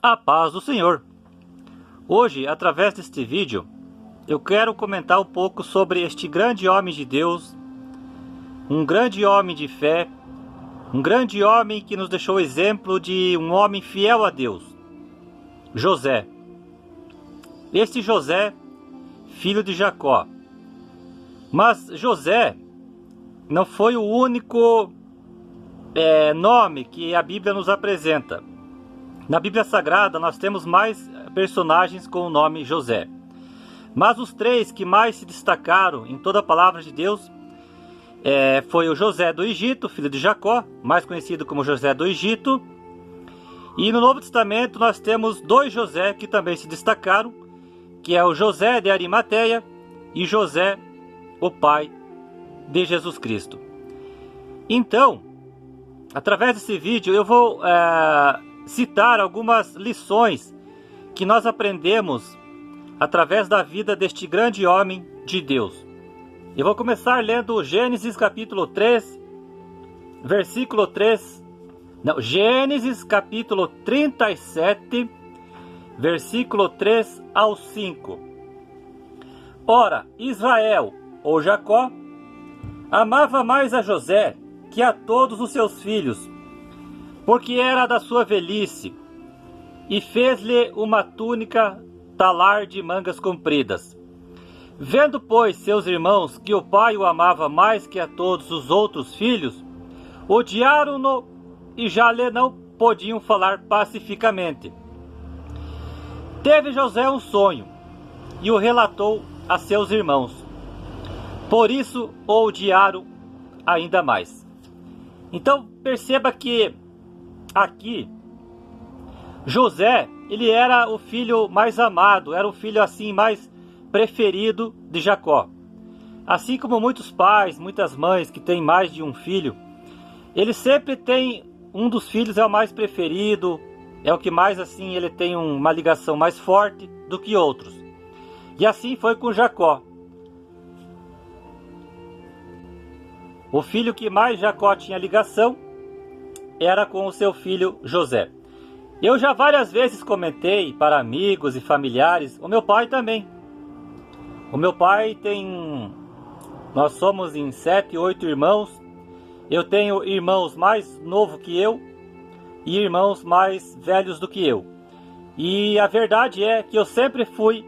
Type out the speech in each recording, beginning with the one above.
A paz do Senhor. Hoje, através deste vídeo, eu quero comentar um pouco sobre este grande homem de Deus, um grande homem de fé, um grande homem que nos deixou exemplo de um homem fiel a Deus, José. Este José, filho de Jacó. Mas José não foi o único nome que a Bíblia nos apresenta. Na Bíblia Sagrada nós temos mais personagens com o nome José. Mas os três que mais se destacaram em toda a palavra de Deus foi o José do Egito, filho de Jacó, mais conhecido como José do Egito. E no Novo Testamento nós temos dois José que também se destacaram, que é o José de Arimateia e José, o pai de Jesus Cristo. Então, através desse vídeo eu vou citar algumas lições que nós aprendemos através da vida deste grande homem de Deus. Eu vou começar lendo Gênesis capítulo 3, versículo 3. Não, Gênesis capítulo 37, versículo 3 ao 5. Ora, Israel, ou Jacó, amava mais a José que a todos os seus filhos, porque era da sua velhice, e fez-lhe uma túnica talar de mangas compridas. Vendo, pois, seus irmãos que o pai o amava mais que a todos os outros filhos, odiaram-no e já lhe não podiam falar pacificamente. Teve José um sonho, e o relatou a seus irmãos. Por isso o odiaram ainda mais. Então perceba que aqui José, ele era o filho mais amado, era o filho assim mais preferido de Jacó. Assim como muitos pais, muitas mães que têm mais de um filho, ele sempre tem um dos filhos é o mais preferido, é o que mais assim ele tem uma ligação mais forte do que outros. E assim foi com Jacó. O filho que mais Jacó tinha ligação era com o seu filho José. Eu já várias vezes comentei para amigos e familiares, o meu pai também. O meu pai nós somos em 7, 8 irmãos. Eu tenho irmãos mais novos que eu e irmãos mais velhos do que eu. E a verdade é que eu sempre fui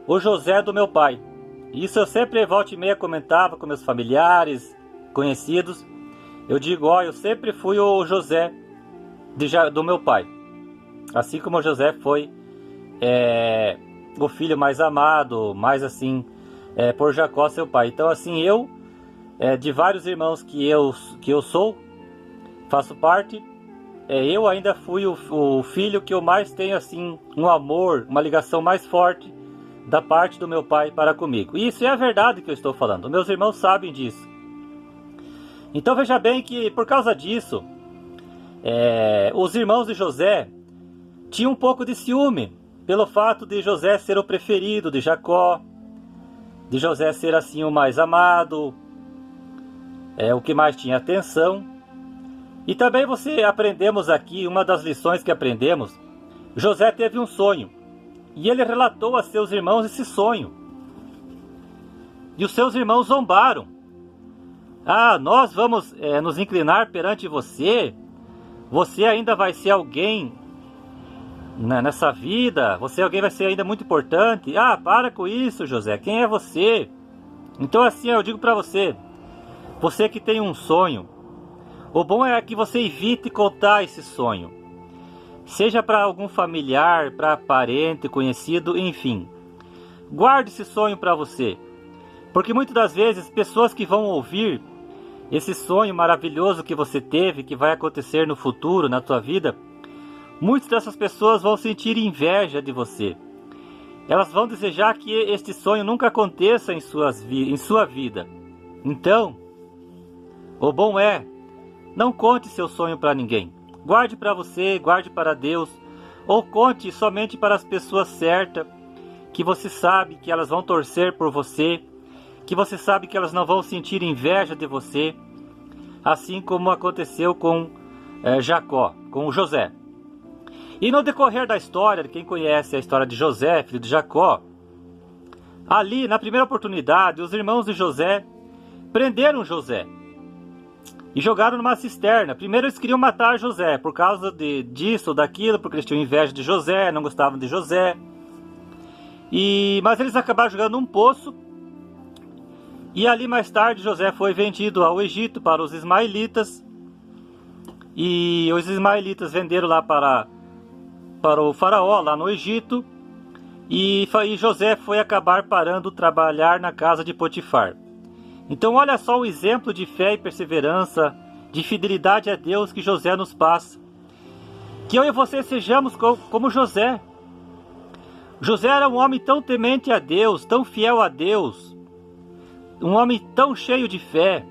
o José do meu pai. Isso eu sempre, volta e meia, comentava com meus familiares, conhecidos. Eu digo, eu sempre fui o José do meu pai. Assim como José foi o filho mais amado, mais assim, por Jacó, seu pai. Então assim, eu, de vários irmãos que eu sou, faço parte, eu ainda fui o filho que eu mais tenho assim, um amor, uma ligação mais forte da parte do meu pai para comigo. E isso é a verdade que eu estou falando, meus irmãos sabem disso. Então veja bem que por causa disso, os irmãos de José tinham um pouco de ciúme, pelo fato de José ser o preferido de Jacó, de José ser assim o mais amado, o que mais tinha atenção. E também aprendemos aqui, uma das lições que aprendemos, José teve um sonho, e ele relatou a seus irmãos esse sonho. E os seus irmãos zombaram. Nós vamos nos inclinar perante você, você ainda vai ser alguém nessa vida, alguém vai ser ainda muito importante. Para com isso, José, quem é você? Então assim, eu digo para você que tem um sonho, o bom é que você evite contar esse sonho, seja para algum familiar, para parente, conhecido, enfim. Guarde esse sonho para você, porque muitas das vezes pessoas que vão ouvir esse sonho maravilhoso que você teve, que vai acontecer no futuro, na tua vida, muitas dessas pessoas vão sentir inveja de você. Elas vão desejar que este sonho nunca aconteça em sua vida. Então, o bom é, não conte seu sonho para ninguém. Guarde para você, guarde para Deus, ou conte somente para as pessoas certas, que você sabe que elas vão torcer por você, que você sabe que elas não vão sentir inveja de você, assim como aconteceu com Jacó, com José. E no decorrer da história, quem conhece a história de José, filho de Jacó, ali, na primeira oportunidade, os irmãos de José prenderam José e jogaram numa cisterna. Primeiro eles queriam matar José por causa disso ou daquilo, porque eles tinham inveja de José, não gostavam de José. Mas eles acabaram jogando num poço. E ali mais tarde José foi vendido ao Egito para os ismaelitas. E os ismaelitas venderam lá para o faraó, lá no Egito. E José foi acabar parando de trabalhar na casa de Potifar. Então olha só o exemplo de fé e perseverança, de fidelidade a Deus que José nos passa. Que eu e você sejamos como José. José era um homem tão temente a Deus, tão fiel a Deus, um homem tão cheio de fé,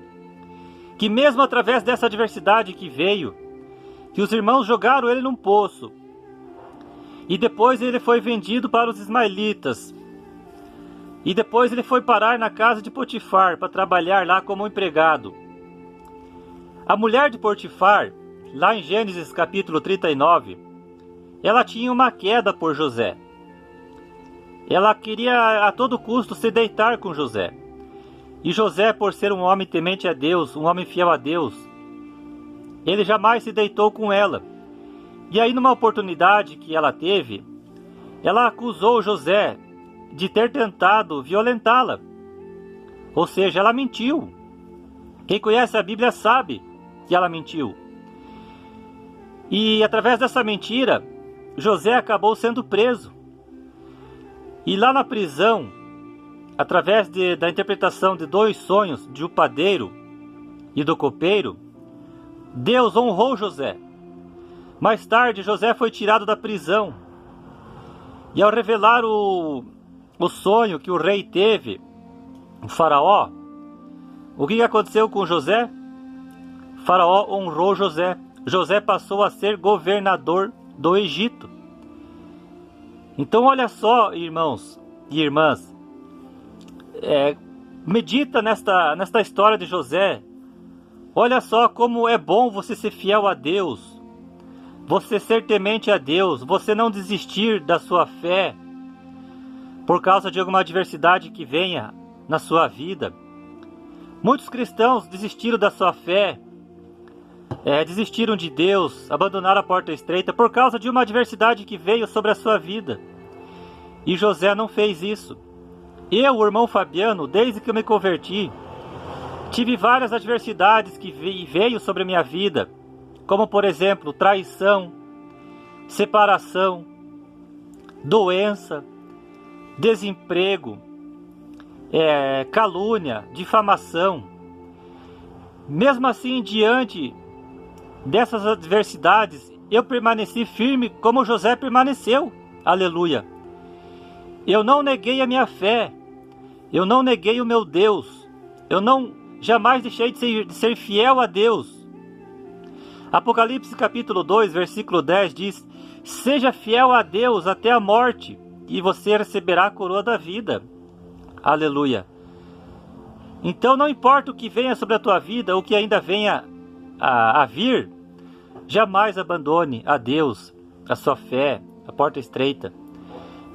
que mesmo através dessa adversidade que veio, que os irmãos jogaram ele num poço, e depois ele foi vendido para os ismaelitas, e depois ele foi parar na casa de Potifar para trabalhar lá como empregado. A mulher de Potifar, lá em Gênesis capítulo 39, ela tinha uma queda por José. Ela queria a todo custo se deitar com José. E José, por ser um homem temente a Deus, um homem fiel a Deus, ele jamais se deitou com ela. E aí, numa oportunidade que ela teve, ela acusou José de ter tentado violentá-la. Ou seja, ela mentiu. Quem conhece a Bíblia sabe que ela mentiu. E através dessa mentira, José acabou sendo preso. E lá na prisão, através da interpretação de dois sonhos, de o padeiro e do copeiro, Deus honrou José. Mais tarde, José foi tirado da prisão. E ao revelar o sonho que o rei teve, o faraó, o que aconteceu com José? O faraó honrou José. José passou a ser governador do Egito. Então olha só, irmãos e irmãs, medita nesta história de José. Olha só como é bom você ser fiel a Deus, você ser temente a Deus, você não desistir da sua fé por causa de alguma adversidade que venha na sua vida. Muitos cristãos desistiram da sua fé, desistiram de Deus, abandonaram a porta estreita por causa de uma adversidade que veio sobre a sua vida. E José não fez isso. Eu, o irmão Fabiano, desde que eu me converti, tive várias adversidades que veio sobre a minha vida, como por exemplo, traição, separação, doença, desemprego, calúnia, difamação. Mesmo assim, diante dessas adversidades, eu permaneci firme como José permaneceu. Aleluia! Eu não neguei a minha fé, eu não neguei o meu Deus, eu jamais deixei de ser fiel a Deus. Apocalipse capítulo 2, versículo 10 diz: seja fiel a Deus até a morte, e você receberá a coroa da vida. Aleluia! Então não importa o que venha sobre a tua vida, o que ainda venha a vir, jamais abandone a Deus, a sua fé, a porta estreita.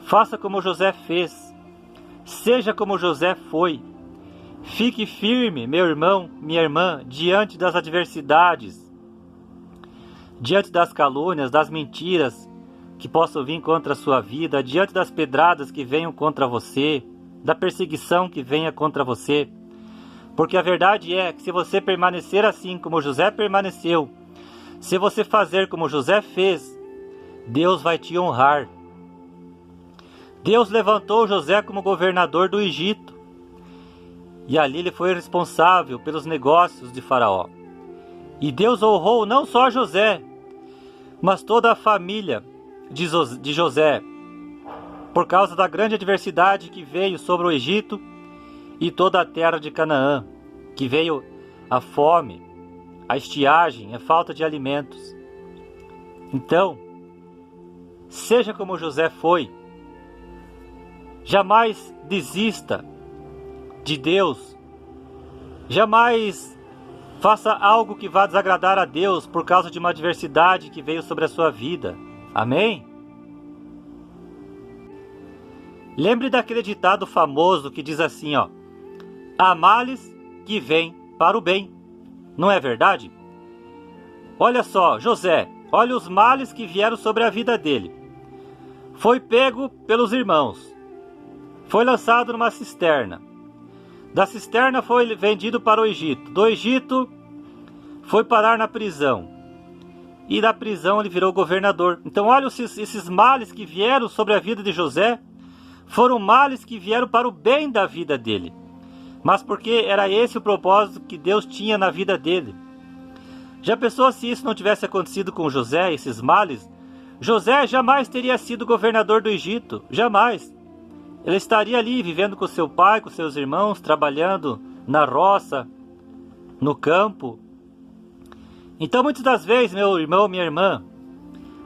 Faça como José fez, seja como José foi. Fique firme, meu irmão, minha irmã, diante das adversidades, diante das calúnias, das mentiras que possam vir contra a sua vida, diante das pedradas que venham contra você, da perseguição que venha contra você. Porque a verdade é que se você permanecer assim como José permaneceu, se você fazer como José fez, Deus vai te honrar. Deus levantou José como governador do Egito. E ali ele foi responsável pelos negócios de Faraó. E Deus honrou não só José, mas toda a família de José, por causa da grande adversidade que veio sobre o Egito e toda a terra de Canaã, que veio a fome, a estiagem, a falta de alimentos. Então, seja como José foi, jamais desista de Deus, jamais faça algo que vá desagradar a Deus por causa de uma adversidade que veio sobre a sua vida. Amém? Lembre daquele ditado famoso que diz assim, ó: há males que vêm para o bem. Não é verdade? Olha só, José, olha os males que vieram sobre a vida dele. Foi pego pelos irmãos. Foi lançado numa cisterna. Da cisterna foi vendido para o Egito. Do Egito foi parar na prisão. E da prisão ele virou governador. Então olha esses males que vieram sobre a vida de José. Foram males que vieram para o bem da vida dele. Mas porque era esse o propósito que Deus tinha na vida dele. Já pensou se isso não tivesse acontecido com José, esses males? José jamais teria sido governador do Egito. Jamais. Ele estaria ali vivendo com seu pai, com seus irmãos, trabalhando na roça, no campo. Então muitas das vezes, meu irmão, minha irmã,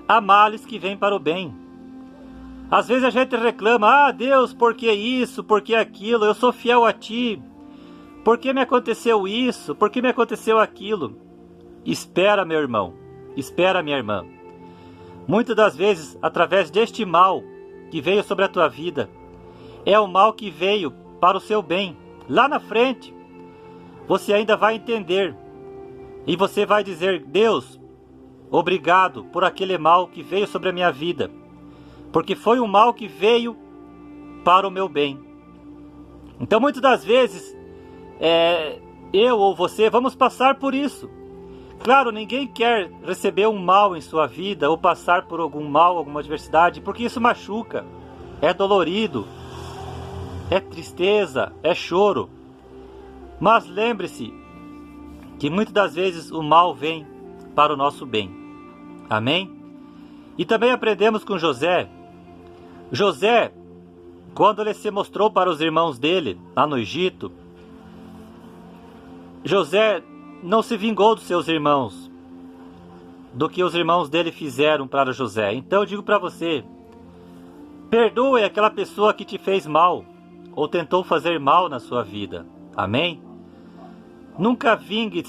há males que vêm para o bem. Às vezes a gente reclama: Deus, por que isso, por que aquilo? Eu sou fiel a Ti. Por que me aconteceu isso? Por que me aconteceu aquilo? Espera, meu irmão. Espera, minha irmã. Muitas das vezes, através deste mal que veio sobre a tua vida, é o mal que veio para o seu bem. Lá na frente, você ainda vai entender. E você vai dizer: Deus, obrigado por aquele mal que veio sobre a minha vida. Porque foi um mal que veio para o meu bem. Então muitas das vezes, eu ou você vamos passar por isso. Claro, ninguém quer receber um mal em sua vida ou passar por algum mal, alguma adversidade, porque isso machuca, é dolorido, é tristeza, é choro. Mas lembre-se que muitas das vezes o mal vem para o nosso bem. Amém? E também aprendemos com José. José, quando ele se mostrou para os irmãos dele, lá no Egito, José não se vingou dos seus irmãos, do que os irmãos dele fizeram para José. Então eu digo para você, perdoe aquela pessoa que te fez mal, ou tentou fazer mal na sua vida. Amém? Nunca vingue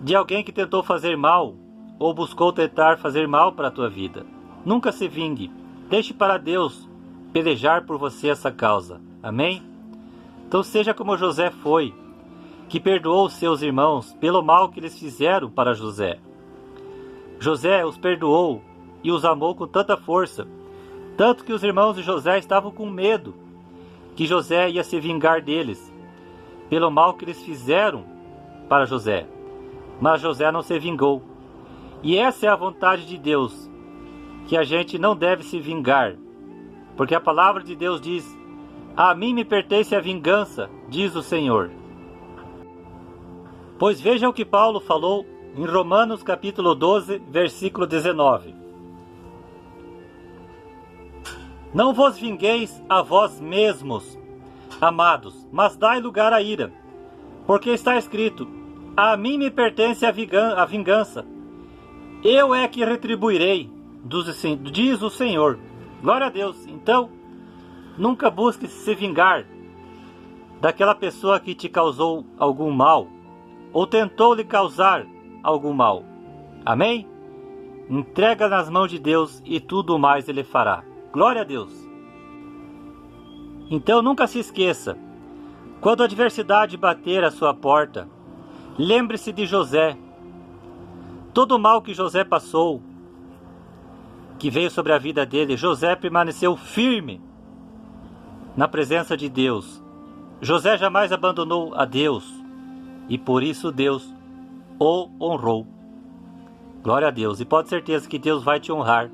de alguém que tentou fazer mal, ou buscou tentar fazer mal para a tua vida. Nunca se vingue. Deixe para Deus pelejar por você essa causa. Amém? Então seja como José foi, que perdoou os seus irmãos pelo mal que eles fizeram para José. José os perdoou e os amou com tanta força, tanto que os irmãos de José estavam com medo que José ia se vingar deles, pelo mal que eles fizeram para José. Mas José não se vingou. E essa é a vontade de Deus, que a gente não deve se vingar, porque a palavra de Deus diz: a mim me pertence a vingança, diz o Senhor. Pois veja o que Paulo falou em Romanos capítulo 12, versículo 19. Não vos vingueis a vós mesmos, amados, mas dai lugar à ira, porque está escrito: a mim me pertence a vingança, eu é que retribuirei, diz o Senhor. Glória a Deus. Então, nunca busque se vingar daquela pessoa que te causou algum mal, ou tentou lhe causar algum mal. Amém? Entrega nas mãos de Deus e tudo mais Ele fará. Glória a Deus. Então nunca se esqueça, quando a adversidade bater à sua porta, lembre-se de José. Todo o mal que José passou, que veio sobre a vida dele, José permaneceu firme na presença de Deus. José jamais abandonou a Deus, e por isso Deus o honrou. Glória a Deus. E pode ter certeza que Deus vai te honrar.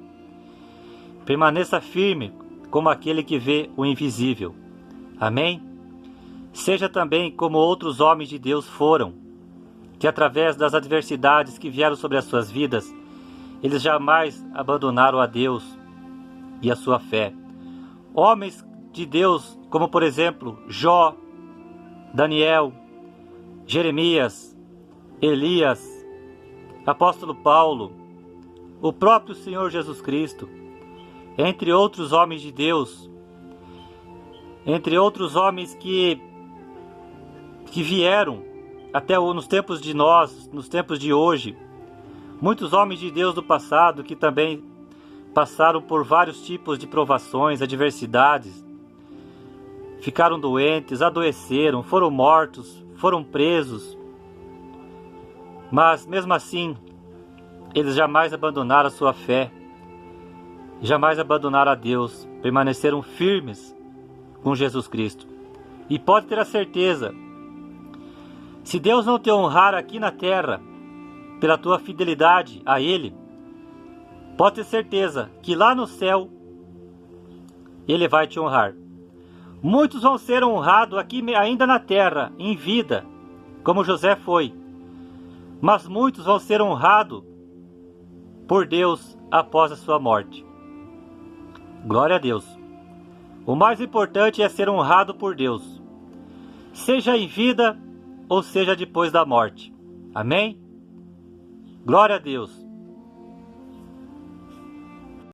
Permaneça firme como aquele que vê o invisível. Amém? Seja também como outros homens de Deus foram, que através das adversidades que vieram sobre as suas vidas, eles jamais abandonaram a Deus e a sua fé. Homens de Deus como, por exemplo, Jó, Daniel, Jeremias, Elias, apóstolo Paulo, o próprio Senhor Jesus Cristo, entre outros homens de Deus, entre outros homens que vieram até nos tempos de nós, nos tempos de hoje, Muitos homens de Deus do passado que também passaram por vários tipos de provações, adversidades, ficaram doentes, adoeceram, foram mortos, foram presos, mas mesmo assim, eles jamais abandonaram a sua fé, jamais abandonaram a Deus, permaneceram firmes com Jesus Cristo. E pode ter a certeza, se Deus não te honrar aqui na terra, pela tua fidelidade a Ele, pode ter certeza que lá no céu, Ele vai te honrar. Muitos vão ser honrados aqui ainda na terra, em vida, como José foi. Mas muitos vão ser honrados por Deus após a sua morte. Glória a Deus. O mais importante é ser honrado por Deus, seja em vida ou seja depois da morte. Amém? Glória a Deus.